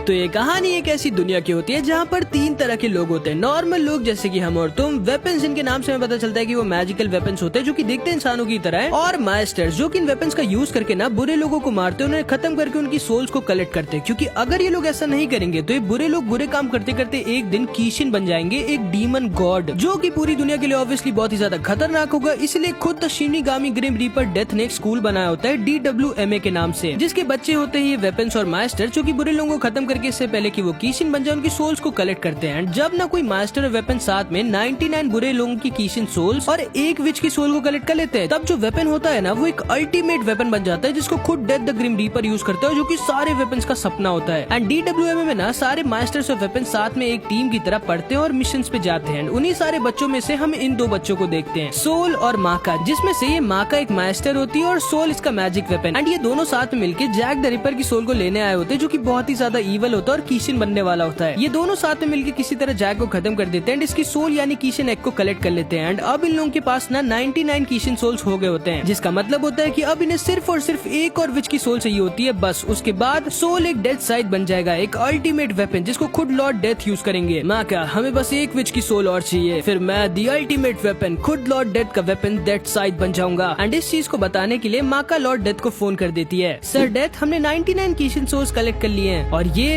तो ये कहानी एक ऐसी दुनिया की होती है जहाँ पर तीन तरह के लोग होते हैं। नॉर्मल लोग जैसे कि हम और तुम, वेपन्स जिनके नाम से हमें पता चलता है कि वो मैजिकल वेपन्स होते हैं जो कि दिखते इंसानों की तरह है, और मास्टर्स जो कि इन वेपन्स का यूज करके ना बुरे लोगों को मारते हैं, उन्हें खत्म करके उनकी सोल्स को कलेक्ट करते हैं। क्योंकि अगर ये लोग ऐसा नहीं करेंगे तो ये बुरे लोग बुरे काम करते करते एक दिन कीशिन बन जाएंगे, एक डीमन गॉड, जो कि पूरी दुनिया के लिए ऑब्वियसली बहुत ही ज्यादा खतरनाक होगा। इसलिए खुद the Shinigami grim reaper Death ने एक स्कूल बनाया होता है DWMA के नाम से, जिसके बच्चे होते हैं ये वेपन्स और मास्टर जो कि बुरे लोगों को खत्म करके इससे पहले कि वो कीशिन बन जाए उनकी सोल्स को कलेक्ट करते हैं। जब ना कोई मास्टर और वेपन साथ में 99 बुरे लोगों की कीशिन सोल्स और एक विच की सोल को कलेक्ट कर लेते हैं, तब जो वेपन होता है ना वो एक अल्टीमेट वेपन बन जाता है जिसको खुद Death the grim reaper use करता है, जो कि सारे वेपन्स का सपना होता है। एंड DWMA में ना सारे मास्टर्स और वेपन साथ में एक टीम की तरह पढ़ते हैं और मिशन पे जाते हैं। उन्हीं सारे बच्चों में से हम इन दो बच्चों को देखते हैं, सोल और माका, जिसमें से ये माका एक मास्टर होती है और सोल इसका मैजिक वेपन। एंड ये दोनों साथ में मिलकर जैक द रिपर की सोल को लेने आए होते हैं, जो कि बहुत ही ज्यादा ईवल होता है और कीशिन बनने वाला होता है। ये दोनों साथ में मिलकर किसी तरह जैक को खत्म कर देते हैं एंड इसकी सोल यानी कीशिन एग को कलेक्ट कर लेते हैं। एंड अब इन लोगों के पास ना 99 कीशिन सोल्स हो गए होते हैं, जिसका मतलब होता है कि अब इन्हें सिर्फ और सिर्फ एक और विच की सोल चाहिए होती है बस। उसके बाद सोल एक डेथ साइड बन जाएगा, एक अल्टीमेट वेपन जिसको खुद लॉर्ड डेथ यूज करेंगे। माँ क्या, हमें बस एक विच की सोल और चाहिए, फिर मैं दी अल्टीमेट वेपन खुद लॉर्ड डेथ का वेपन डेथ साइड बन जाऊंगा। एंड इस चीज को बताने के लिए माँ का लॉर्ड डेथ को फोन कर देती है, सर डेथ, हमने 99 कीशिन सोल्स कलेक्ट कर लिए हैं और ये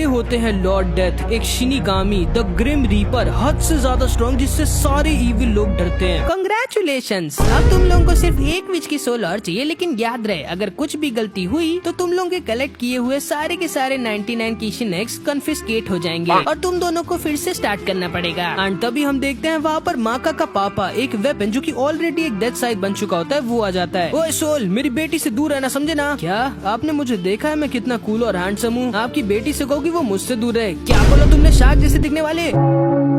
होते हैं लॉर्ड डेथ, एक शिनिगामी द ग्रिम रीपर, हद से ज्यादा स्ट्रॉन्ग जिससे सारे इविल लोग डरते हैं। कांग्रेचुलेशंस, अब तुम लोगों को सिर्फ एक विच की सोल और चाहिए, लेकिन याद रहे अगर कुछ भी गलती हुई तो तुम लोगों के कलेक्ट किए हुए सारे के सारे 99 कीशिन एग्स कन्फिस्केट हो जाएंगे और तुम दोनों को फिर से स्टार्ट करना पड़ेगा। एंड तभी हम देखते हैं वहाँ पर माका का पापा, एक वेपन जो कि ऑलरेडी एक डेथ साइड बन चुका होता है, वो आ जाता है। ओए सोल, मेरी बेटी से दूर रहना, समझे ना? क्या आपने मुझे देखा है मैं कितना कूल और हैंडसम हूँ? आपकी बेटी से कहो कि वो मुझसे दूर रहे। क्या बोला तुमने? शार्क जैसे दिखने वाले?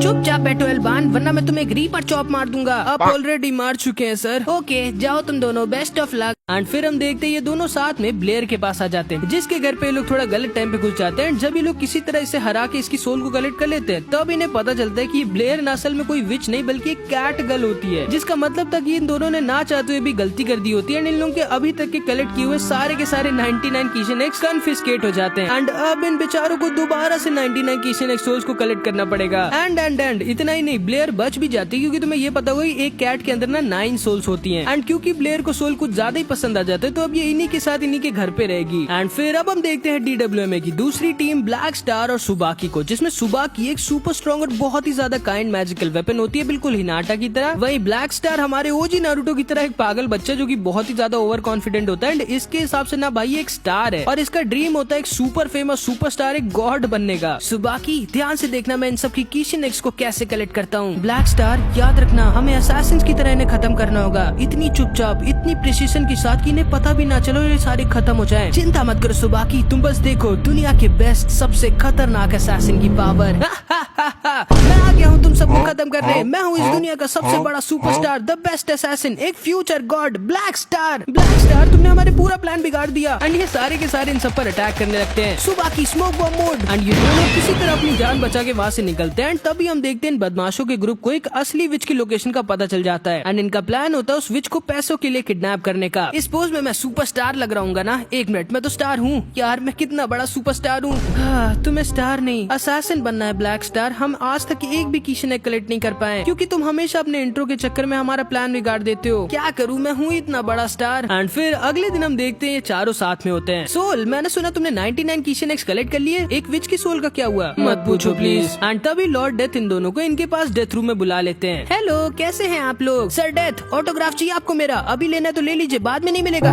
चुपचाप बैठो एल्बान, वरना मैं तुम्हें एक रीपर चॉप मार दूंगा। आप ऑलरेडी मार चुके हैं सर। ओके जाओ तुम दोनों, बेस्ट ऑफ लक। एंड फिर हम देखते हैं ये दोनों साथ में ब्लेयर के पास आ जाते हैं, जिसके घर पे ये लोग थोड़ा गलत टाइम पे घुस जाते हैं। जब ये लोग किसी तरह इसे हरा के इसकी सोल को कलेक्ट कर लेते हैं, तब इन्हें पता चलता है कि ये ब्लेयर न असल में कोई विच नहीं बल्कि एक कैट गर्ल होती है, जिसका मतलब था कि इन दोनों ने ना चाहते हुए भी गलती कर दी होती है। एंड इन लोगों के अभी तक के कलेक्ट किए हुए सारे के सारे 99 कीशिन एग्स कन्फिस्केट हो जाते हैं। एंड अब इन बेचारों को दोबारा से 99 कीशिन एग्स सोल्स को कलेक्ट करना पड़ेगा। एंड इतना ही नहीं, ब्लेयर बच भी जाती है, क्योंकि तुम्हें ये पता होगा एक कैट के अंदर ना 9 सोल्स होती हैं। एंड क्योंकि ब्लेयर को सोल कुछ ज्यादा ही पसंद आ जाते हैं, तो अब ये इन्हीं के साथ इन्हीं के घर पे रहेगी। एंड फिर अब हम देखते हैं DWMA की दूसरी टीम ब्लैक स्टार और सुबाकी को, जिसमें सुबाकी एक सुपर स्ट्रॉन्ग और बहुत ही ज्यादा काइंड मैजिकल वेपन होती है, बिल्कुल हिनाटा की तरह। वही ब्लैक स्टार हमारे ओजी नारुतो की तरह एक पागल बच्चा जो कि बहुत ही ज्यादा ओवर कॉन्फिडेंट होता है। एंड इसके हिसाब से ना भाई एक स्टार है और इसका ड्रीम होता है एक सुपर फेमस सुपरस्टार, एक गॉड बनने का। सुबाकी ध्यान से देखना मैं इन सब की कीशिन एग्स को कैसे कलेक्ट करता हूँ। ब्लैक स्टार याद रखना, हमें असैसिन्स की तरह इन्हें खत्म करना होगा, इतनी चुपचाप इतनी प्रिसीजन के साथ कि इन्हें पता भी ना चलो ये सारे खत्म हो जाएं। चिंता मत करो सुबाकी, तुम बस देखो दुनिया के बेस्ट सबसे खतरनाक असैसिन की पावर। मैं आ गया हूँ तुम सबको खत्म करने। मैं हूँ इस दुनिया का सबसे बड़ा सुपरस्टार, द बेस्ट असैसिन, एक future God, black star. Black star, तुमने हमारे पूरा प्लान बिगाड़ दिया। एंड ये सारे के सारे इन सब पर अटैक करने लगते हैं। सुबाकी स्मोक बॉम्ब मोड। एंड ये दोनों किसी तरह अपनी जान बचा के वहाँ से निकलते हैं। तभी हम देखते हैं इन बदमाशों के ग्रुप को एक असली विच की लोकेशन का पता चल जाता है। एंड इनका प्लान होता है उस विच को पैसों के लिए किडनैप करने का। इस पोज में मैं सुपरस्टार लग रहा हूँ ना? एक मिनट, मैं तो स्टार हूँ यार, मैं कितना बड़ा सुपरस्टार हूँ। तुम्हें स्टार नहीं असैसिन बनना है ब्लैक स्टार। हम आज तक एक भी कीशिन एग कलेक्ट नहीं कर पाए, क्योंकि तुम हमेशा अपने इंट्रो के चक्कर में हमारा प्लान बिगाड़ देते हो। क्या करूँ, मैं हूँ इतना बड़ा स्टार। एंड फिर अगले दिन हम देखते हैं ये चारों साथ में होते हैं। सोल, मैंने सुना तुमने 99 कीशिन एग्स कलेक्ट कर लिए, एक विच की सोल का क्या हुआ? मत पूछो प्लीज। एंड तभी लॉर्ड डेथ इन दोनों को इनके पास डेथ रूम में बुला लेते हैं। हेलो, कैसे हैं आप लोग? सर डेथ, ऑटोग्राफ चाहिए आपको मेरा? अभी लेना है तो ले लीजिए, बाद में नहीं मिलेगा।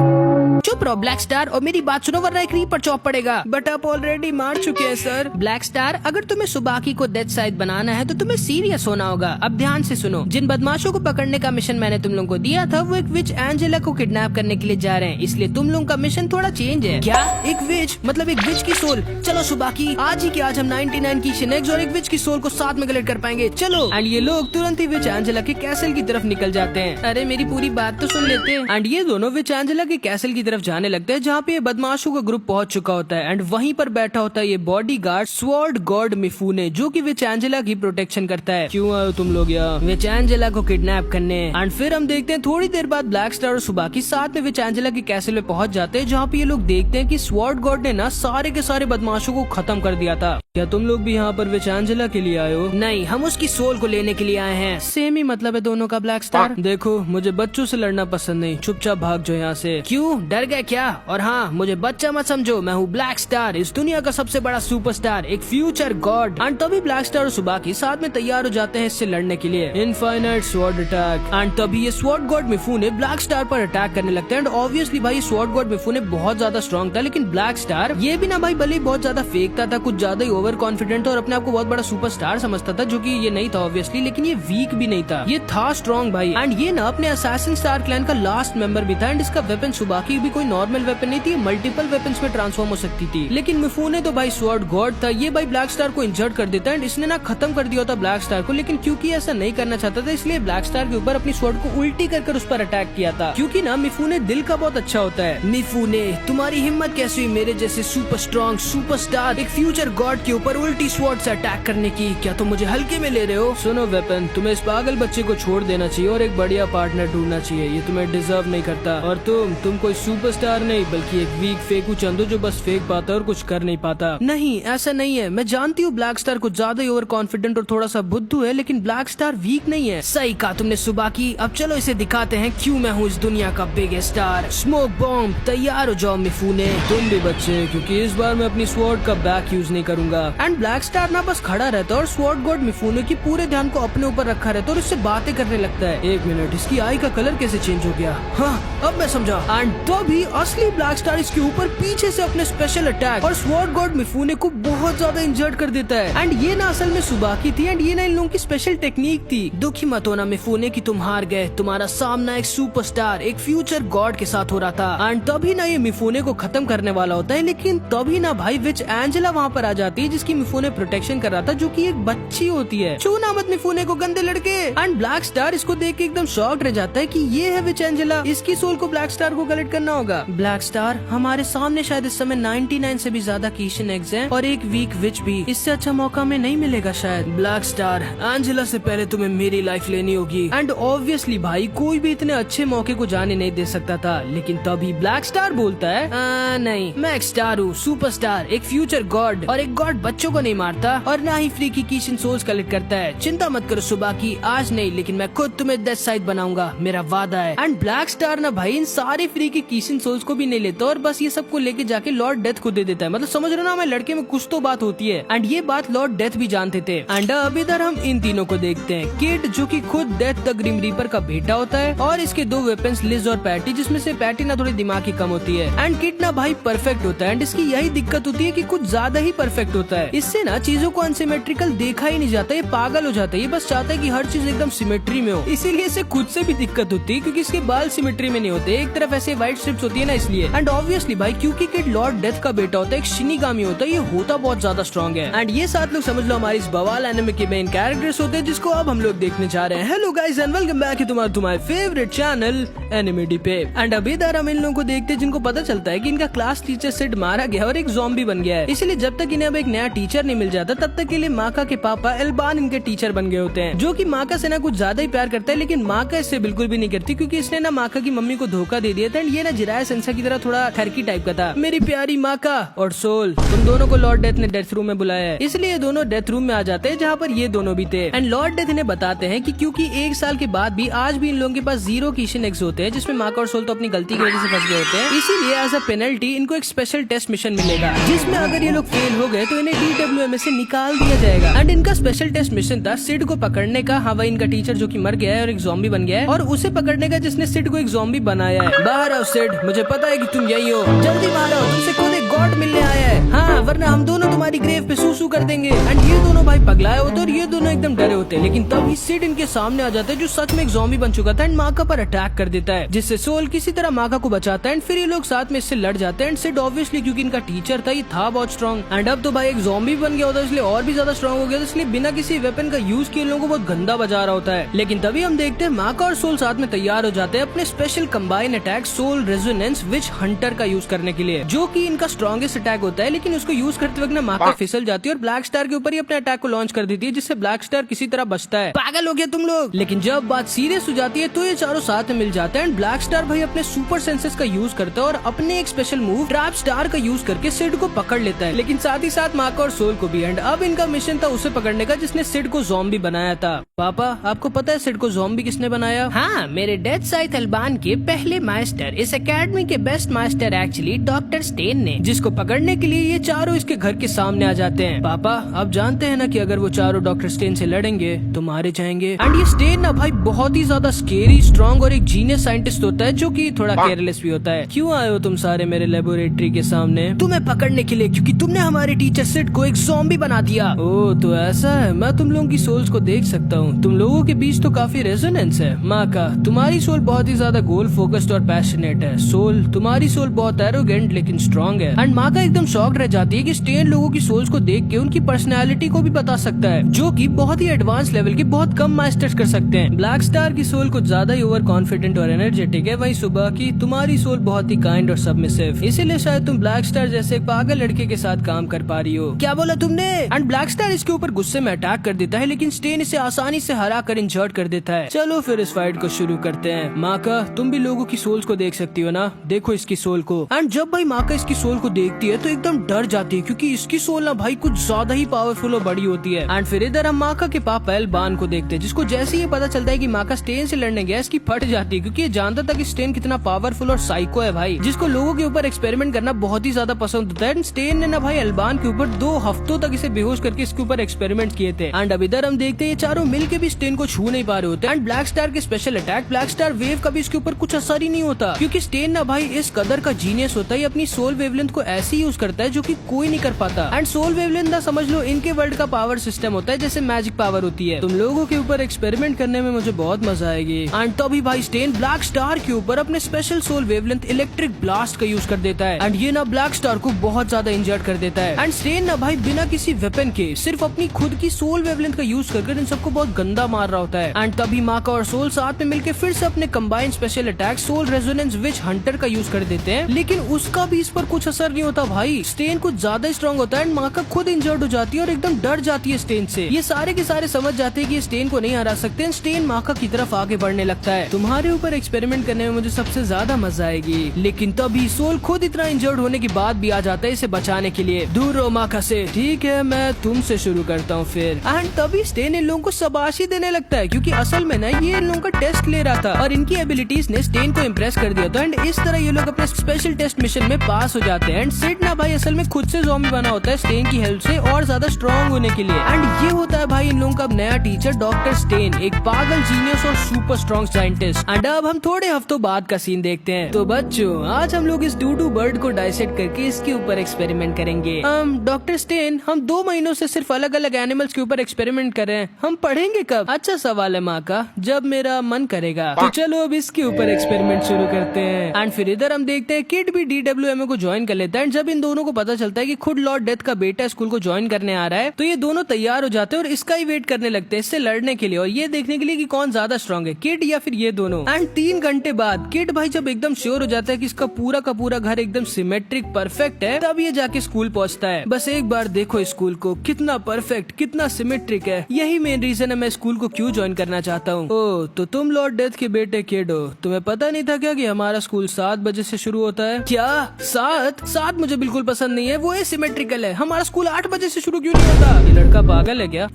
चुप रहो ब्लैक स्टार और मेरी बात सुनो, वरना एक रीपर चॉप पड़ेगा। बट आप ऑलरेडी मार चुके हैं सर। ब्लैक स्टार, अगर तुम्हें सुबाकी को डेथ साइड बनाना है तो तुम्हें सीरियस होना होगा। अब ध्यान से सुनो, जिन बदमाशों को पकड़ने का मिशन मैंने तुम लोगों को दिया था, वो एक विच एंजेला को किडनैप करने के लिए जा रहे हैं, इसलिए तुम लोगों का मिशन थोड़ा चेंज है। क्या? एक विच मतलब एक विच की सोल? चलो सुबाकी, आज ही के आज हम 99 कीशिन एग्स और एक विच की सोल को साथ में कलेक्ट कर पाएंगे, चलो। एंड ये लोग तुरंत ही विच एंजेला के कैसल की तरफ निकल जाते हैं। अरे मेरी पूरी बात तो सुन लेते हैं। एंड ये दोनों विच एंजेला के कैसल की तरफ तरफ जाने लगते हैं जहाँ पे ये बदमाशों का ग्रुप पहुंच चुका होता है एंड वहीं पर बैठा होता है ये बॉडीगार्ड स्वॉर्ड गॉड मिफूने, जो कि विचेंजेला की प्रोटेक्शन करता है। क्यों आए हो तुम लोग यहाँ? विचेंजेला को किडनैप करने। एंड फिर हम देखते हैं थोड़ी देर बाद ब्लैक स्टार और सुबाकी साथ में विचेंजेला के कैसल में पहुंच जाते हैं, जहाँ पे ये लोग देखते हैं कि स्वॉर्ड गॉड ने ना सारे के सारे बदमाशों को खत्म कर दिया था। क्या तुम लोग भी यहाँ पर विचेंजेला के लिए आए हो? नहीं, हम उसकी सोल को लेने के लिए आए हैं। सेम ही मतलब है दोनों का ब्लैक स्टार। देखो, मुझे बच्चों से लड़ना पसंद नहीं, चुपचाप भाग जाओ यहाँ से। क्यों, डर गए क्या? और हाँ, मुझे बच्चा मत समझो, मैं हूँ ब्लैक स्टार, इस दुनिया का सबसे बड़ा सुपरस्टार, एक फ्यूचर गॉड। एंड तभी ब्लैक स्टार और सुबाकी साथ में तैयार हो जाते हैं इससे लड़ने के लिए। Infinite sword attack. एंड तभी ये स्वॉर्ड गॉड मिफूने ब्लैक स्टार पर अटैक करने लगते हैं। एंड ऑब्वियसली भाई स्वॉर्ड गॉड मिफूने बहुत ज्यादा स्ट्रॉन्ग था, लेकिन ब्लैक स्टार ये भी ना भाई भले ही बहुत ज्यादा फेंकता था, कुछ ज्यादा ही ओवर कॉन्फिडेंट और अपने आप को बहुत बड़ा सुपरस्टार समझता था, जो कि ये नहीं था ऑब्वियसली, लेकिन ये वीक भी नहीं था, ये था स्ट्रॉन्ग भाई। एंड ये ना अपने असैसिन स्टार क्लैन का लास्ट मेंबर भी था। एंड इसका वेपन सुबाकी भी कोई नॉर्मल वेपन नहीं थी, मल्टीपल वेपन्स में ट्रांसफॉर्म हो सकती थी। लेकिन मिफूने तो भाई स्वॉर्ड गॉड था, ये भाई ब्लैक स्टार को इंजर्ड कर देता है। इसने ना खत्म कर दिया था ब्लैक स्टार को, लेकिन क्योंकि ऐसा नहीं करना चाहता था, इसलिए ब्लैक स्टार के ऊपर अपनी स्वॉर्ड को उल्टी कर उस पर अटैक किया था। क्योंकि ना मिफूने दिल का बहुत अच्छा होता है। मिफूने, तुम्हारी हिम्मत कैसे हुई मेरे जैसे सुपर स्ट्रॉन्ग सुपरस्टार एक फ्यूचर गॉड के ऊपर उल्टी स्वॉर्ड से अटैक करने की? क्या तुम मुझे हल्के में ले रहे हो? सुनो वेपन, तुम्हें इस पागल बच्चे को छोड़ देना चाहिए और एक बढ़िया पार्टनर ढूंढना चाहिए, ये तुम्हें डिजर्व नहीं करता। और तुम कोई सुपरस्टार नहीं बल्कि एक वीक फेकू चंदू जो बस फेंक पाता और कुछ कर नहीं पाता। नहीं, ऐसा नहीं है, मैं जानती हूँ ब्लैक स्टार कुछ ज्यादा ही ओवर कॉन्फिडेंट और थोड़ा सा बुद्धू है, लेकिन ब्लैक स्टार वीक नहीं है। सही कहा तुमने सुबाकी, अब चलो इसे दिखाते हैं क्यों मैं हूँ इस दुनिया का बिगेस्ट स्टार। स्मोक बॉम्ब, तैयार हो जाओ मिफूने। तुम भी बच्चे, क्योंकि इस बार मैं अपनी स्वॉर्ड का बैक यूज नहीं करूंगा। एंड ब्लैक स्टार ना बस खड़ा रहता है और स्वॉर्ड गॉड मिफूने की पूरे ध्यान को अपने ऊपर रखा रहता है और उससे बातें करने लगता है। एक मिनट, इसकी आई का कलर कैसे चेंज हो गया? हाँ, अब मैं समझा। एंड तभी असली ब्लैक स्टार इसके ऊपर पीछे से अपने स्पेशल अटैक और स्वॉर्ड गॉड मिफूने को बहुत ज्यादा इंजर्ड कर देता है। एंड ये ना असल में सुबाकी थी, एंड ये ना इन लोगों की स्पेशल टेक्निक थी। दुखी मत होना मिफूने की तुम हार गए, तुम्हारा सामना एक सुपरस्टार एक फ्यूचर गॉड के साथ हो रहा था। एंड तभी ना ये मिफूने को खत्म करने वाला होता है, लेकिन तभी ना भाई विचेंजेला वहाँ पर आ जाती है, जिसकी मिफूने प्रोटेक्शन कर रहा था, जो कि एक बच्ची होती है। छूना मत मिफूने को, गंदे लड़के। एंड ब्लैक स्टार इसको देख के एकदम शॉक्ड रह जाता है कि ये है विचेंजेला, इसकी सोल को ब्लैक स्टार को कलेक्ट करना होगा। ब्लैक स्टार, हमारे सामने शायद इस समय 99 से भी ज्यादा कीशन एग्स हैं और एक वीक विच भी, इससे अच्छा मौका में नहीं मिलेगा शायद। ब्लैक स्टार, एंजेला से पहले तुम्हें मेरी लाइफ लेनी होगी। एंड ऑब्वियसली भाई कोई भी इतने अच्छे मौके को जाने नहीं दे सकता था, लेकिन तभी ब्लैक स्टार बोलता है नहीं, मैं एक स्टार हूँ, सुपरस्टार, एक फ्यूचर गॉड, और एक गॉड बच्चों को नहीं मारता और ना ही फ्री की कीशन सोल्स कलेक्ट करता है। चिंता मत करो सुबाकी, आज नहीं लेकिन मैं खुद तुम्हें डेथ साइड बनाऊंगा, मेरा वादा है। एंड ब्लैक स्टार ना भाई इन सारे फ्री की कीशन सोल्स को भी नहीं लेता और बस ये सबको लेके जाके लॉर्ड डेथ को दे देता है। मतलब समझ रहे हो ना, मैं लड़के में कुछ तो बात होती है। एंड ये बात लॉर्ड डेथ भी जानते थे। एंड अब इधर हम इन तीनों को देखते हैं। किड, जो कि खुद डेथ द ग्रिम रीपर का बेटा होता है, और इसके दो वेपन्स लिज और पैटी, जिसमें से पैटी ना थोड़ी दिमाग की कम होती है। एंड किड ना भाई परफेक्ट होता है, एंड इसकी यही दिक्कत होती है कि कुछ ज्यादा ही परफेक्ट होता है। इससे ना चीजों को अनसिमेट्रिकल देखा ही नहीं जाता, ये पागल हो जाता है, ये बस चाहता है कि हर चीज एकदम सिमेट्री में हो। इसीलिए इसे खुद से भी दिक्कत होती है, क्योंकि इसके बाल सिमेट्री में नहीं होते, एक तरफ ऐसे व्हाइट स्ट्रिप्स होती है ना, इसलिए। एंड ऑब्वियसली भाई क्योंकि किड लॉर्ड डेथ का बेटा होता है, एक शिनिगामी होता है, ये होता बहुत ज्यादा स्ट्रॉन्ग है। एंड ये सात लोग समझ लो हमारी इस बवाल एनिमे के मेन कैरेक्टर्स होते हैं, जिसको अब हम लोग देखने जा रहे हैं। Hello guys and welcome back to तुम्हारे फेवरेट चैनल एनिमे पे। एंड अभी इधर हम इन लोगों को देखते हैं जिनको पता चलता है कि इनका क्लास टीचर सिड मारा गया और एक ज़ॉम्बी बन गया है। इसलिए जब तक इन्हें अब एक नया टीचर नहीं मिल जाता, तब तक के लिए माका के पापा एल्बान इनके टीचर बन गए होते हैं, जो कि माका से ना कुछ ज्यादा ही प्यार करता है, लेकिन माका इससे बिल्कुल भी नहीं करती, क्योंकि इसने ना माका की मम्मी को धोखा दे दिया था। ये ना जिराया सेंसा की तरह थोड़ा खरकी टाइप का था। मेरी प्यारी माका और सोल, तुम दोनों को लॉर्ड डेथ ने डेथ रूम में बुलाया है, इसलिए दोनों डेथ रूम में आ जाते हैं, जहाँ पर ये दोनों भी थे। एंड लॉर्ड डेथ इन्हें बताते हैं कि क्योंकि एक साल के बाद भी आज भी इन लोगों के पास 0 कीशन एग्स होते हैं, जिसमें माका और सोल तो अपनी गलती की वजह से फंस गए होते हैं, इसीलिए एज अ पेनल्टी इनको एक स्पेशल टेस्ट मिशन मिलेगा, जिसमें अगर ये लोग फेल हो गए तो इन्हें DWM से निकाल दिया जाएगा। एंड इनका स्पेशल टेस्ट मिशन था सिड को पकड़ने का। हाँ, वही इनका टीचर जो कि मर गया है और एक ज़ॉम्बी बन गया है, और उसे पकड़ने का जिसने सिड को एक ज़ॉम्बी बनाया है। बाहर आओ सिड, मुझे पता है कि तुम यही हो, जल्दी बाहर आओ, तुमसे खुद एक लॉर्ड मिलने आया है, हाँ वरना हम दोनों तुम्हारी ग्रेव पे सूसू कर देंगे। एंड ये दोनों भाई पगलाए होते और ये दोनों एकदम डरे होते हैं, लेकिन तभी सिड इनके सामने आ जाता है जो सच में एक ज़ॉम्बी बन चुका था एंड माका पर अटैक कर देता है, जिससे सोल किसी तरह माका को बचाता है एंड फिर ये लोग साथ में इससे लड़ जाते हैं। एंड सिड ऑब्वियसली क्योंकि इनका टीचर था, ये था बहुत स्ट्रॉन्ग एंड अब तो भाई एक ज़ॉम्बी बन गया होता है, इसलिए और भी ज्यादा स्ट्रॉन्ग हो गया, इसलिए बिना किसी वेपन का यूज किए लोगों को बहुत गंदा बजा रहा होता है। लेकिन तभी हम देखते हैं माका और सोल साथ में तैयार हो जाते हैं अपने special combine attack soul resonance witch hunter का यूज करने के लिए, जो कि इनका स्ट्रॉन्गेस्ट अटैक होता है। लेकिन उसको यूज करते वक्त ना माका फिसल जाती है और ब्लैक स्टार के ऊपर ही अपने अटैक को लॉन्च कर देती है, जिससे ब्लैक स्टार किसी तरह बचता है। पागल हो गया तुम लोग। लेकिन जब बात सीरियस हो जाती है तो ये चारों साथ में मिल जाते हैं एंड ब्लैक स्टार भाई अपने सुपर सेंसेस का यूज करता है और अपने एक स्पेशल मूव ट्रैप स्टार का यूज करके सिड को पकड़ लेता है, लेकिन साथ ही साथ माका और सोल को भी। एंड अब इनका मिशन था उसे पकड़ने का जिसने सिड को ज़ॉम्बी बनाया था। पापा आपको पता है सिड को ज़ॉम्बी किसने बनाया? हाँ, मेरे डेथ साइथ अल्बान के पहले मास्टर, इस एकेडमी के best master actually doctor Stein ने, जिसको पकड़ने के लिए ये चारों इसके घर के सामने आ जाते हैं। पापा आप जानते हैं ना कि अगर वो चारों डॉक्टर स्टेन से लड़ेंगे तो मारे जाएंगे। एंड ये स्टेन ना भाई बहुत ही ज्यादा स्केरी, स्ट्रॉन्ग और एक जीनियस साइंटिस्ट होता है जो कि थोड़ा केयरलेस भी होता है। क्यों आए हो तुम सारे मेरे लेबोरेटरी के सामने? तुम्हें पकड़ने के लिए, क्योंकि तुमने हमारे टीचर सिड को एक ज़ॉम्बी बना दिया। ओह तो ऐसा है, मैं तुम लोगों की सोल्स को देख सकता हूँ, तुम लोगों के बीच तो काफी रेजोनेंस है। माका तुम्हारी सोल बहुत ही ज्यादा गोल फोकस्ड और पैशनेट है, सोल तुम्हारी सोल बहुत एरोगेंट लेकिन स्ट्रॉन्ग है। एंड माका एकदम शॉक्ड रह जाती है कि स्टेन लोगों की सोल्स को देख के उनकी पर्सनैलिटी को भी बता सकता है, जो कि बहुत ही एडवांस लेवल की बहुत कम मास्टर्स कर सकते हैं। ब्लैक स्टार की सोल कुछ ज्यादा ही ओवर कॉन्फिडेंट और एनर्जेटिक है, वहीं सुबह की तुम्हारी सोल बहुत ही काइंड और सबमिसिव, इसीलिए शायद तुम ब्लैक स्टार जैसे एक पागल लड़के के साथ काम कर पा रही हो। क्या बोला तुमने? एंड ब्लैक स्टार इसके ऊपर गुस्से में अटैक कर देता है, लेकिन स्टेन इसे आसानी से हरा कर इंजर्ड कर देता है। चलो फिर इस फाइट को शुरू करते हैं। माका तुम भी लोगों की सोल्स को देख सकती हो ना, देखो इसकी सोल को। एंड जब भाई माका इसकी सोल को देखती है तो एकदम डर जाती है, क्योंकि इसकी सोल ना भाई कुछ ज्यादा ही पावरफुल और बड़ी होती है। एंड फिर इधर हम माका के पापा एल्बान को देखते हैं, जिसको जैसे ही पता चलता है कि माका स्टेन से लड़ने गया, इसकी फट जाती है, क्योंकि ये जानता था कि स्टेन कितना पावरफुल और साइको है भाई, जिसको लोगों के ऊपर एक्सपेरिमेंट करना बहुत ही ज्यादा पसंद होता है। स्टेन ने ना भाई एल्बान के ऊपर 2 हफ्तों तक इसे बेहोश करके इसके ऊपर एक्सपेरिमेंट किए थे। एंड अब इधर हम देखते हैं ये चारों मिलके भी स्टेन को छू नहीं पा रहे होते। एंड ब्लैक स्टार के special attack black star wave का भी इसके ऊपर कुछ असर ही नहीं होता, क्योंकि स्टेन ना भाई इस कदर का जीनियस होता है, अपनी सोल वेवलेंथ को ऐसे यूज करता है जो कि कोई नहीं कर पाता। एंड सोल वेवलेंथ ना समझ लो इनके वर्ल्ड का पावर सिस्टम होता है, जैसे मैजिक पावर होती है। तुम लोगों के ऊपर एक्सपेरिमेंट करने में मुझे बहुत मजा आएगी। एंड तभी भाई स्टेन ब्लैक स्टार के ऊपर अपने special soul wavelength electric blast का यूज कर देता है एंड ये ना ब्लैक स्टार को बहुत ज्यादा इंजर्ड कर देता है। एंड स्टेन ना भाई बिना किसी वेपन के सिर्फ अपनी खुद की सोल वेवलेंथ का यूज करके इन सबको बहुत गंदा मार रहा होता है। एंड तभी माका और सोल साथ में मिलकर फिर से अपने combined special attack soul resonance witch hunter का यूज कर देते हैं, लेकिन उसका भी इस पर कुछ असर नहीं होता भाई। स्टेन कुछ ज्यादा स्ट्रॉन्ग होता है एंड माका खुद इंजर्ड हो जाती है और एकदम डर जाती है स्टेन से। ये सारे के सारे समझ जाते हैं कि स्टेन को नहीं हरा सकते। स्टेन माका की तरफ आगे बढ़ने लगता है। तुम्हारे ऊपर एक्सपेरिमेंट करने में मुझे सबसे ज्यादा मजा आएगी, लेकिन तभी सोल खुद इतना इंजर्ड होने के बाद भी आ जाता है इसे बचाने के लिए। दूर रहो माका से। ठीक है मैं तुमसे शुरू करता हूँ फिर। एंड तभी स्टेन इन लोगों को शाबाशी देने लगता है, क्योंकि असल में ना ये इन लोगों का टेस्ट ले रहा था और इनकी एबिलिटीज ने स्टेन को इम्प्रेस कर दिया था। एंड इस तरह ये लोग अपने स्पेशल टेस्ट मिशन में पास हो जाते हैं। एंड सिड ना भाई असल में खुद से ज़ॉम्बी बना होता है स्टेन की हेल्प से और ज्यादा स्ट्रॉन्ग होने के लिए। एंड ये होता है भाई इन लोगों का नया टीचर डॉक्टर स्टेन, एक पागल जीनियस और सुपर स्ट्रॉन्ग साइंटिस्ट। एंड अब हम थोड़े हफ्तों बाद का सीन देखते हैं। तो बच्चों आज हम लोग इस डूडू बर्ड को डाइसेक्ट करके इसके ऊपर एक्सपेरिमेंट करेंगे। डॉक्टर स्टेन हम 2 महीनों से सिर्फ अलग अलग एनिमल्स के ऊपर एक्सपेरिमेंट कर रहे हैं, हम पढ़ेंगे कब? अच्छा सवाल है माँ का, जब मेरा मन करेगा। तो चलो अब इसके ऊपर एक्सपेरिमेंट शुरू करते हैं। एंड फिर इधर हम देखते हैं किड भी DWMA को ज्वाइन कर लेता है। एंड जब इन दोनों को पता चलता है कि खुद लॉर्ड डेथ का बेटा स्कूल को ज्वाइन करने आ रहा है, तो ये दोनों तैयार हो जाते हैं और इसका ही वेट करने लगते हैं इससे लड़ने के लिए और ये देखने के लिए कि कौन ज्यादा स्ट्रॉन्ग है, किड या फिर ये दोनों। एंड 3 घंटे बाद किड भाई जब एकदम श्योर हो जाता है कि इसका पूरा का पूरा घर एकदम सिमेट्रिक परफेक्ट है, तब ये जाके स्कूल पहुंचता है। बस एक बार देखो स्कूल को, कितना परफेक्ट कितना सिमेट्रिक है। यही मेन रीजन है मैं स्कूल को क्यों ज्वाइन करना चाहता हूँ। ओह तो तुम लॉर्ड डेथ के बेटे किड हो, तुम्हें पता नहीं था क्या कि हमारा स्कूल 7 बजे से शुरू होता है? क्या 7 मुझे बिल्कुल पसंद नहीं है, वो सिमेट्रिकल है। हमारा स्कूल 8 बजे से शुरू क्यों नहीं होता? ये लड़का पागल है क्या?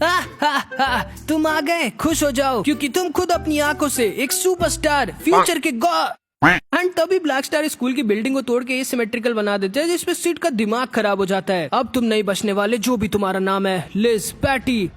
तुम आ गए, खुश हो जाओ क्योंकि तुम खुद अपनी आंखों से एक सुपरस्टार फ्यूचर के एंड तभी ब्लैक स्टार स्कूल की बिल्डिंग को तोड़ के सिमेट्रिकल बना देते हैं, जिसपे सिड का दिमाग खराब हो जाता है। अब तुम नहीं बचने वाले, जो भी तुम्हारा नाम है, लिज, पैटी।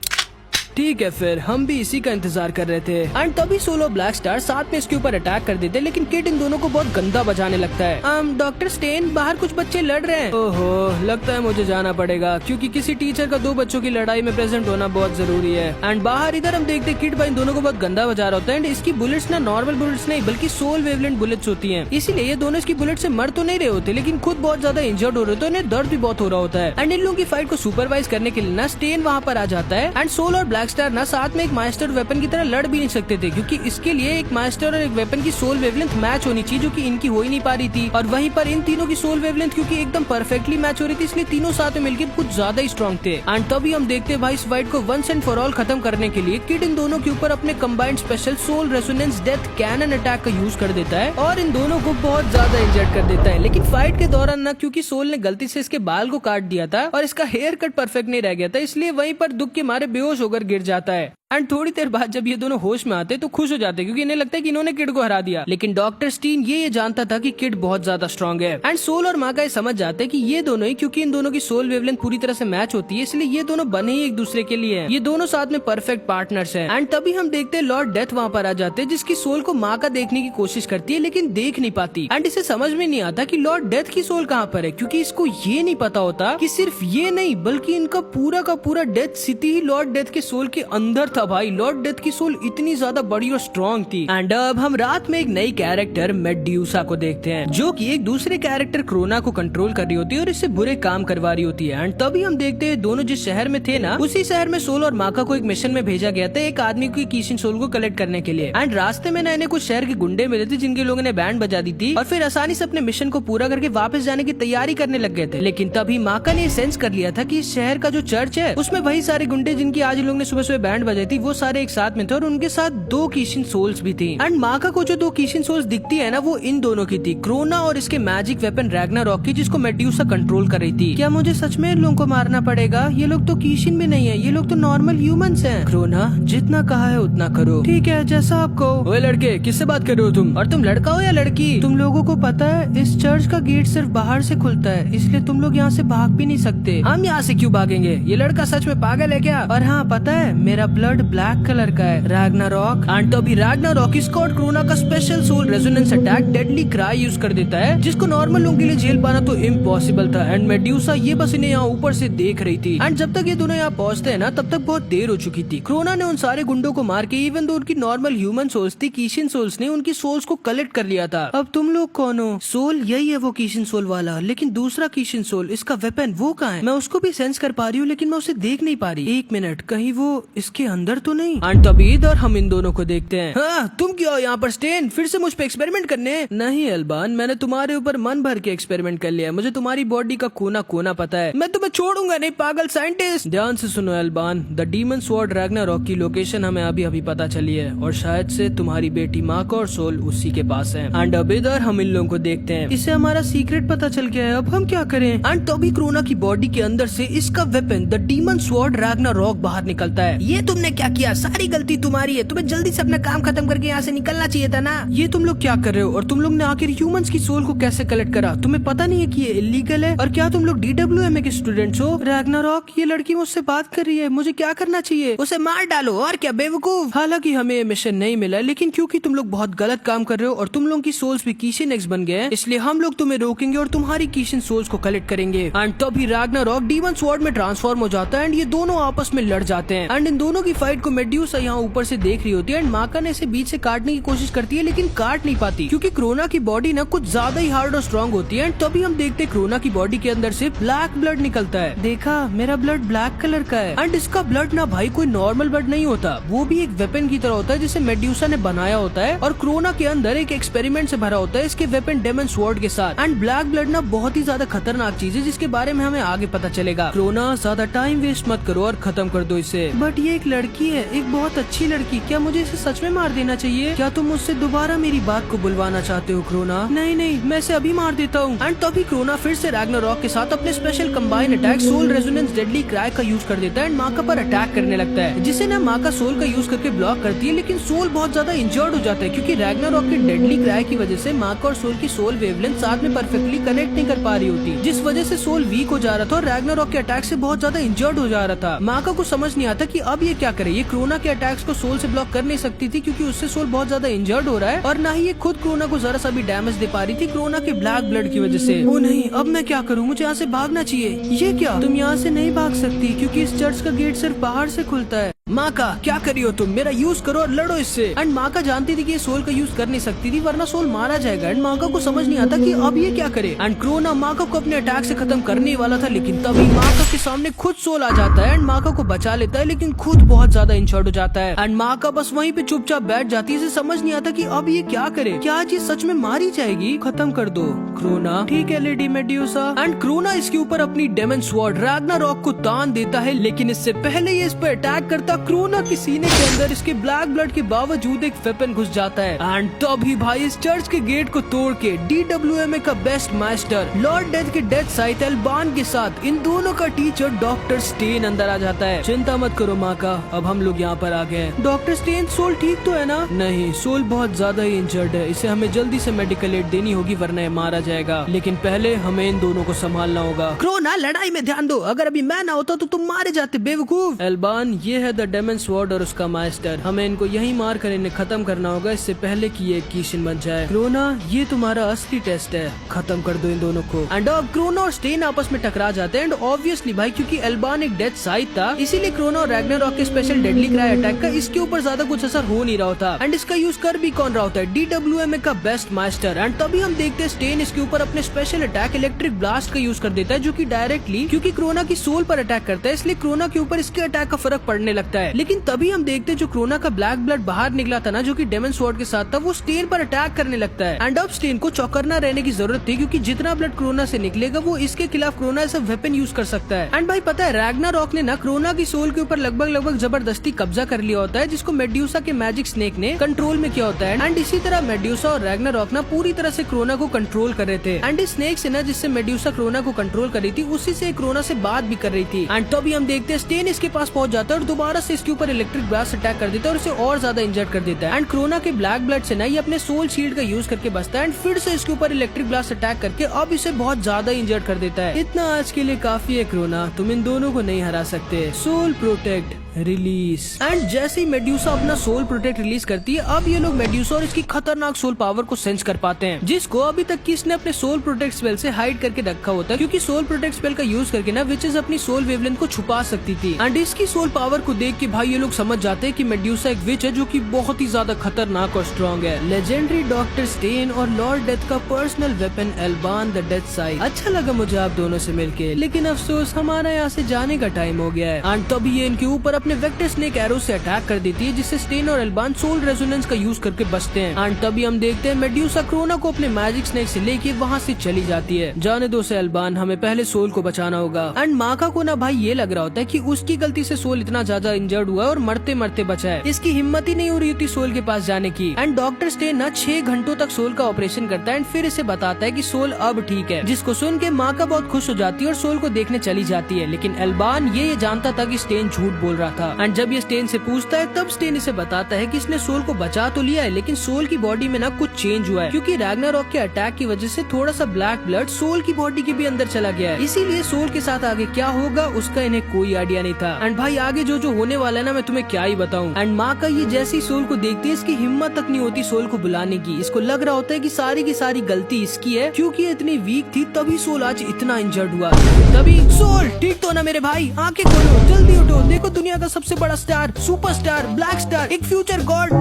ठीक है, फिर हम भी इसी का इंतजार कर रहे थे। एंड तभी सोल और ब्लैक स्टार साथ में इसके ऊपर अटैक कर देते, लेकिन किड इन दोनों को बहुत गंदा बजाने लगता है। डॉक्टर स्टेन, बाहर कुछ बच्चे लड़ रहे हैं। ओहो, लगता है मुझे जाना पड़ेगा, क्योंकि किसी टीचर का दो बच्चों की लड़ाई में प्रेजेंट होना बहुत जरूरी है। एंड बाहर इधर हम देखते किड भाई इन दोनों को बहुत गंदा बजा रहा होता है। एंड इसकी बुलेट्स ना नॉर्मल बुलेट्स नहीं बल्कि सोल वेवलेंट बुलेट्स होती हैं, इसीलिए ये दोनों इसकी बुलेट से मर तो नहीं रहे होते, लेकिन खुद बहुत ज्यादा इंजर्ड हो रहे होते हैं, उन्हें दर्द भी बहुत हो रहा होता है। एंड इन लोगों की फाइट को सुपरवाइज करने के लिए ना स्टेन वहाँ पर आ जाता है। एंड सोल और ब्लैक स्टार ना साथ में एक मास्टर वेपन की तरह लड़ भी नहीं सकते थे, क्योंकि इसके लिए एक मास्टर और एक वेपन की सोल वेवलेंथ मैच होनी चाहिए, जो कि इनकी हो ही नहीं पा रही थी। और वहीं पर इन तीनों की सोल वेवलेंथ क्योंकि एकदम परफेक्टली मैच हो रही थी, इसलिए तीनों साथ में मिलकर कुछ ज्यादा ही स्ट्रॉन्ग थे। एंड तभी हम देखते हैं भाई इस फाइट को वंस एंड फॉर ऑल खत्म करने के लिए किड इन दोनों के ऊपर अपने combined special soul resonance death cannon attack का यूज कर देता है और इन दोनों को बहुत ज्यादा इंजर्ड कर देता है। लेकिन फाइट के दौरान ना क्योंकि सोल ने गलती से इसके बाल को काट दिया था और इसका हेयर कट परफेक्ट नहीं रह गया था, इसलिए वहीं पर दुख के मारे बेहोश होकर गिर जाता है। एंड थोड़ी देर बाद जब ये दोनों होश में आते तो खुश हो जाते, क्योंकि इन्हें लगता है कि इन्होंने किड को हरा दिया। लेकिन डॉक्टर स्टीन ये जानता था कि किड बहुत ज्यादा स्ट्रॉन्ग है। एंड सोल और माका ये समझ जाते हैं कि ये दोनों ही, क्योंकि इन दोनों की सोल वेवलेंथ पूरी तरह से मैच होती है, इसलिए ये दोनों बने ही एक दूसरे के लिए हैं। ये दोनों साथ में परफेक्ट पार्टनर्स हैं। एंड तभी हम देखते हैं लॉर्ड डेथ वहाँ पर आ जाते हैं, जिसकी सोल को माका देखने की कोशिश करती है लेकिन देख नहीं पाती। एंड इसे समझ में नहीं आता कि लॉर्ड डेथ की सोल कहाँ पर है, क्योंकि इसको ये नहीं पता होता कि सिर्फ ये नहीं बल्कि इनका पूरा का पूरा डेथ सिटी ही लॉर्ड डेथ के सोल के अंदर था। भाई लॉर्ड डेथ की सोल इतनी ज्यादा बड़ी और स्ट्रॉन्ग थी। एंड अब हम रात में एक नई कैरेक्टर मेड्यूसा को देखते हैं, जो कि एक दूसरे कैरेक्टर क्रोना को कंट्रोल कर रही होती है और इससे बुरे काम करवा रही होती है। एंड तभी हम देखते हैं दोनों जिस शहर में थे ना, उसी शहर में सोल और माका को एक मिशन में भेजा गया था, एक आदमी की कीशिन सोल को कलेक्ट करने के लिए। एंड रास्ते में इन्हें कुछ शहर के गुंडे मिले थे, जिनके लोगों ने बैंड बजा दी थी और फिर आसानी से अपने मिशन को पूरा करके वापस जाने की तैयारी करने लग गए थे। लेकिन तभी माका ने सेंस कर लिया था कि इस शहर का जो चर्च है उसमें वही सारे गुंडे जिनकी आज लोग ने सुबह सुबह बैंड बजाई थी, वो सारे एक साथ में थे और उनके साथ दो कीशिन सोल्स भी थी। एंड माका को जो दो कीशिन सोल्स दिखती है ना, वो इन दोनों की थी, क्रोना और इसके मैजिक वेपन रैग्नारॉक की, जिसको मेड्यूसा कंट्रोल कर रही थी। क्या मुझे सच में इन लोगों को मारना पड़ेगा? ये लोग तो कीशिन में नहीं है, ये लोग तो नॉर्मल ह्यूमंस हैं। क्रोना, जितना कहा है उतना करो। ठीक है, जैसा आप कहो। ओए लड़के, किससे बात कर रहे हो तुम? और तुम लड़का हो या लड़की? तुम लोगों को पता है इस चर्च का गेट सिर्फ बाहर से खुलता है, इसलिए तुम लोग यहाँ से भाग भी नहीं सकते। हम यहाँ से क्यों भागेंगे? ये लड़का सच में पागल है क्या? और हाँ, पता है मेरा ब्लड ब्लैक कलर का है। रैग्नारॉक। एंड तभी रैग्नारॉक इसका और क्रोना का special soul resonance attack deadly cry use कर देता है, जिसको नॉर्मल लोगों के लिए झेल पाना तो इम्पॉसिबल था। एंड मेड्यूसा ये बस इन्हें यहाँ ऊपर से देख रही थी। एंड जब तक ये दोनों यहाँ पहुँचते हैं ना, तब तक बहुत देर हो चुकी थी। क्रोना ने उन सारे गुंडों को मार के, इवन दो उनकी नॉर्मल ह्यूमन सोल्स थी, कीशिन सोल्स ने उनकी सोल्स को कलेक्ट कर लिया था। अब तुम लोग कौन हो? सोल यही है वो कीशिन सोल वाला, लेकिन दूसरा कीशिन सोल, इसका वेपन वो कहाँ है? मैं उसको भी सेंस कर पा रही हूँ, लेकिन मैं उसे देख नहीं पा रही। एक मिनट, कहीं वो इसके अंदर तो नहीं? एंड तभी इधर हम इन दोनों को देखते हैं। हाँ, तुम क्यों हो यहाँ पर स्टेन? फिर से मुझ पे एक्सपेरिमेंट करने? नहीं एल्बान, मैंने तुम्हारे ऊपर मन भर के एक्सपेरिमेंट कर लिया। मुझे तुम्हारी बॉडी का कोना कोना पता है। मैं तुम्हें छोड़ूंगा नहीं, पागल साइंटिस्ट। ध्यान से सुनो एल्बान, द डीमन स्वॉर्ड रैग्नारॉक की लोकेशन हमें अभी अभी पता चली है और शायद से तुम्हारी बेटी माका और सोल उसी के पास है। एंड अब इधर हम इन लोगों को देखते हैं। इसे हमारा सीक्रेट पता चल गया है, अब हम क्या करें? एंड तभी क्रोना की बॉडी के अंदर से इसका weapon the demon sword Ragnarok बाहर निकलता है। ये तुमने क्या किया? सारी गलती तुम्हारी है। तुम्हें जल्दी से अपना काम खत्म करके यहाँ से निकलना चाहिए था ना। ये तुम लोग क्या कर रहे हो? और तुम लोग ने आखिर ह्यूमंस की सोल को कैसे कलेक्ट करा? तुम्हें पता नहीं है कि ये इलीगल है? और क्या तुम लोग DWMA के स्टूडेंट्स हो? रैग्नारॉक, ये लड़की मुझसे बात कर रही है, मुझे क्या करना चाहिए? उसे मार डालो और क्या, बेवकूफ। हालांकि हमें ये मिशन नहीं मिला, लेकिन क्योंकि तुम लोग बहुत गलत काम कर रहे हो और तुम लोगों की सोल्स भी कीशिन एक्स बन गए हैं, इसलिए हम लोग तुम्हें रोकेंगे और तुम्हारी कीशिन सोल्स को कलेक्ट करेंगे। एंड तभी रैग्नारॉक डीमन स्वॉर्ड में ट्रांसफॉर्म हो जाता है एंड ये दोनों आपस में लड़ जाते हैं। एंड इन दोनों की फाइट को मेड्यूसा यहाँ ऊपर से देख रही होती है एंड माका ने इसे बीच से काटने की कोशिश करती है, लेकिन काट नहीं पाती, क्योंकि क्रोना की बॉडी ना कुछ ज्यादा ही हार्ड और स्ट्रॉन्ग होती है। एंड तभी हम देखते हैं क्रोना की बॉडी के अंदर से ब्लैक ब्लड निकलता है। देखा, मेरा ब्लड ब्लैक कलर का है। एंड इसका ब्लड ना भाई कोई नॉर्मल ब्लड नहीं होता, वो भी एक वेपन की तरह होता है जिसे मेड्यूसा ने बनाया होता है और क्रोना के अंदर एक एक्सपेरिमेंट से भरा होता है इसके वेपन डेमन स्वॉर्ड के साथ। एंड ब्लैक ब्लड ना बहुत ही ज्यादा खतरनाक चीज है, जिसके बारे में हमें आगे पता चलेगा। क्रोना, ज्यादा टाइम वेस्ट मत करो और खत्म कर दो इसे। बट ये एक लड़की है, एक बहुत अच्छी लड़की, क्या मुझे इसे सच में मार देना चाहिए? क्या तुम मुझसे दोबारा मेरी बात को बुलवाना चाहते हो क्रोना? नहीं नहीं, मैं इसे अभी मार देता हूँ। एंड तभी क्रोना फिर से रैग्नारॉक के साथ अपने special combine attack soul resonance deadly cry का यूज कर देता है एंड माका पर अटैक करने लगता है, जिसे ना माका सोल का यूज करके ब्लॉक करती है, लेकिन सोल बहुत ज्यादा इंजर्ड हो जाता है, क्योंकि रैग्नारॉक के डेडली क्राई की वजह से माका और सोल की सोल वेवलेंथ साथ में परफेक्टली कनेक्ट नहीं कर पा रही होती, जिस वजह से सोल वीक हो जा रहा था और रैग्नारॉक के अटैक से बहुत ज्यादा इंजर्ड हो जा रहा था। माका को समझ नहीं आता कि अब ये क्या करे, ये क्रोना के अटैक्स को सोल से ब्लॉक कर नहीं सकती थी क्योंकि उससे सोल बहुत ज्यादा इंजर्ड हो रहा है, और ना ही ये खुद क्रोना को जरा सा भी डैमेज दे पा रही थी क्रोना के ब्लैक ब्लड की वजह से। ओ नहीं, अब मैं क्या करूँ, मुझे यहाँ से भागना चाहिए। ये क्या, तुम यहाँ से नहीं भाग सकती क्योंकि इस चर्च का गेट सिर्फ बाहर से खुलता है। माँ का क्या करी हो तुम, मेरा यूज करो और लड़ो इससे। एंड माँ का जानती थी कि ये सोल का यूज कर नहीं सकती थी वरना सोल मारा जाएगा, एंड माँ को समझ नहीं आता कि अब ये क्या करे। एंड क्रोना माँ को अपने अटैक से खत्म करने वाला था, लेकिन तभी माँ के सामने खुद सोल आ जाता है एंड माँ को बचा लेता है, लेकिन खुद बहुत ज्यादा इंजर्ड हो जाता है। एंड माँ बस वहीं पे चुपचाप बैठ जाती है, इसे समझ नहीं आता कि अब ये क्या करे, क्या ये सच में मारी जाएगी। खत्म कर दो क्रोना, ठीक है लेडी मेड्यूसा। एंड क्रोना इसके ऊपर अपनी डेमन स्वॉर्ड रैग्नारॉक को तान देता है, लेकिन इससे पहले ये इस पर अटैक करता क्रोना के सीने के अंदर इसके ब्लैक ब्लड के बावजूद एक वेपन घुस जाता है। एंड तभी भाई इस चर्च के गेट को तोड़ के DWMA का बेस्ट मास्टर लॉर्ड डेथ के डेथ साइट एल्बान के साथ इन दोनों का टीचर डॉक्टर स्टेन अंदर आ जाता है। चिंता मत करो माँ का, अब हम लोग यहाँ पर आ गए। डॉक्टर स्टेन, सोल ठीक तो है ना? नहीं, सोल बहुत ज्यादा ही इंजर्ड है, इसे हमें जल्दी से मेडिकल एड देनी होगी वरना ये मारा जाएगा, लेकिन पहले हमें इन दोनों को संभालना होगा। क्रोना, लड़ाई में ध्यान दो, अगर अभी मैं ना होता तो तुम मारे जाते बेवकूफ। एल्बान, ये है द डेमन स्वॉर्ड और उसका मास्टर, हमें इनको यही मार कर इन्हें खत्म करना होगा इससे पहले कि ये कीशन बन जाए। क्रोना, ये तुम्हारा असली टेस्ट है, खत्म कर दो इन दोनों को। एंड अब क्रोना और स्टेन आपस में टकरा जाते हैं, एंड ऑब्वियसली भाई क्योंकि एल्बान एक डेथ साइट था इसीलिए क्रोना और रैग्नारॉक के स्पेशल डेडली क्राई अटैक का इसके ऊपर ज्यादा कुछ असर हो नहीं रहा होता। एंड इसका यूज कर भी कौन रहा होता है? DWMA का बेस्ट मास्टर। एंड तभी हम देखते हैं स्टेन इसके ऊपर अपने स्पेशल अटैक इलेक्ट्रिक ब्लास्ट का यूज कर देता है, जो कि डायरेक्टली क्योंकि क्रोना की सोल पर अटैक करता है इसलिए क्रोना के ऊपर इसके अटैक का फर्क पड़ने लगता है। लेकिन तभी हम देखते हैं जो क्रोना का ब्लैक ब्लड बाहर निकला था ना, जो कि डेमन स्वॉर्ड के साथ था, वो स्टेन पर अटैक करने लगता है। एंड अब स्टेन को चौकन्ना रहने की जरूरत थी क्योंकि जितना ब्लड क्रोना से निकलेगा वो इसके खिलाफ क्रोना ऐसा वेपन यूज कर सकता है। एंड भाई पता है रैग्नारॉक ने ना क्रोना की सोल के ऊपर लगभग जबरदस्ती कब्जा कर लिया होता है, जिसको मेड्यूसा के मैजिक स्नेक ने कंट्रोल में किया होता है। एंड इसी तरह मेड्यूसा और रैग्नारॉक ना पूरी तरह से क्रोना को कंट्रोल कर रहे थे। एंड इस स्नेक से ना जिससे मेड्यूसा क्रोना को कंट्रोल कर रही थी उसी से क्रोना से बात भी कर रही थी। एंड तभी हम देखते हैं स्टेन इसके पास पहुंच जाता है और दोबारा से इसके ऊपर इलेक्ट्रिक ब्लास्ट अटैक कर देता है और इसे और ज्यादा इंजर्ड कर देता है। एंड क्रोना के ब्लैक ब्लड से ना ये अपने सोल शील्ड का यूज करके बचता है एंड फिर से इसके ऊपर इलेक्ट्रिक ब्लास्ट अटैक करके अब इसे बहुत ज्यादा इंजर्ड कर देता है। इतना आज के लिए काफी है क्रोना, तुम इन दोनों को नहीं हरा सकते। Soul protect release. एंड जैसे ही मेड्यूसा अपना सोल प्रोटेक्ट रिलीज करती है अब ये लोग मेड्यूसा और इसकी खतरनाक सोल पावर को सेंस कर पाते हैं, जिसको अभी तक किसने अपने सोल प्रोटेक्ट स्पेल से हाइड करके रखा होता है, क्योंकि सोल प्रोटेक्ट स्पेल का यूज करके ना विचेस अपनी सोल वेवलेंथ को छुपा सकती थी। एंड इसकी सोल पावर को देख के भाई ये लोग समझ जाते हैं कि मेड्यूसा एक विच है जो कि बहुत ही ज्यादा खतरनाक और स्ट्रॉन्ग है। लेजेंडरी डॉक्टर स्टेन और लॉर्ड डेथ का पर्सनल वेपन एल्बान द डेथ साइट। अच्छा लगा मुझे आप दोनों से मिलके, लेकिन अफसोस हमारा यहाँ से जाने का टाइम हो गया है। एंड तभी ये इनके ऊपर अपने वेक्टर स्नेक एरो से अटैक कर देती है, जिससे स्टेन और एल्बान सोल रेजोनेंस का यूज करके बचते हैं। एंड तभी हम देखते हैं मेड्यूसा क्रोना को अपने मैजिक स्नेक से लेके वहाँ से चली जाती है। जाने दो से एल्बान, हमें पहले सोल को बचाना होगा। एंड माका को ना भाई ये लग रहा होता है कि उसकी गलती से सोल इतना ज्यादा इंजर्ड हुआ है और मरते मरते बचा है, इसकी हिम्मत ही नहीं हो रही थी सोल के पास जाने की। एंड डॉक्टर स्टेन ना 6 घंटों तक सोल का ऑपरेशन करता है एंड फिर इसे बताता है कि सोल अब ठीक है, जिसको सुन के माका बहुत खुश हो जाती है और सोल को देखने चली जाती है। लेकिन एल्बान ये जानता था कि स्टेन झूठ बोल रहा था। एंड जब ये स्टेन से पूछता है तब स्टेन इसे बताता है कि इसने सोल को बचा तो लिया है, लेकिन सोल की बॉडी में ना कुछ चेंज हुआ है, क्योंकि रैग्नारॉक के अटैक की वजह से थोड़ा सा ब्लैक ब्लड सोल की बॉडी के भी अंदर चला गया है, इसीलिए सोल के साथ आगे क्या होगा उसका इन्हें कोई आइडिया नहीं था। एंड भाई आगे जो जो होने वाला है ना मैं तुम्हें क्या ही बताऊं। एंड माँ का ये जैसी सोल को देखती है इसकी हिम्मत तक नहीं होती सोल को बुलाने की, इसको लग रहा होता है कि सारी की सारी गलती इसकी है क्योंकि ये इतनी वीक थी तभी सोल आज इतना इंजर्ड हुआ। तभी सोल ठीक तो ना मेरे भाई, आंखें खोलो जल्दी उठो, देखो दुनिया का सबसे बड़ा स्टार, सुपरस्टार, ब्लैक स्टार, एक फ्यूचर गॉड।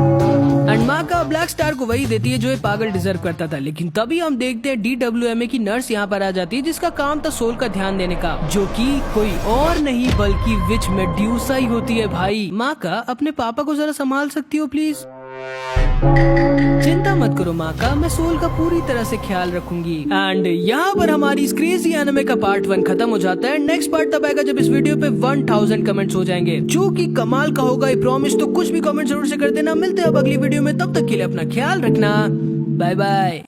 एंड माँ का ब्लैक स्टार को वही देती है जो ये पागल डिजर्व करता था। लेकिन तभी हम देखते हैं DWMA की नर्स यहाँ पर आ जाती है, जिसका काम था सोल का ध्यान देने का, जो कि कोई और नहीं बल्कि विच मेड्यूसा ही होती है। भाई माँ का अपने पापा को जरा संभाल सकती हो प्लीज? चिंता मत करो माँ का, मैं सोल का पूरी तरह से ख्याल रखूंगी। एंड यहाँ पर हमारी इस क्रेजी एनिमे का पार्ट 1 खत्म हो जाता है। नेक्स्ट पार्ट तब आएगा जब इस वीडियो पे 1000 कमेंट्स हो जाएंगे, जो कि कमाल का होगा, ये प्रॉमिस। तो कुछ भी कमेंट जरूर से कर देना। मिलते हैं अब अगली वीडियो में, तब तक के लिए अपना ख्याल रखना। Bye bye.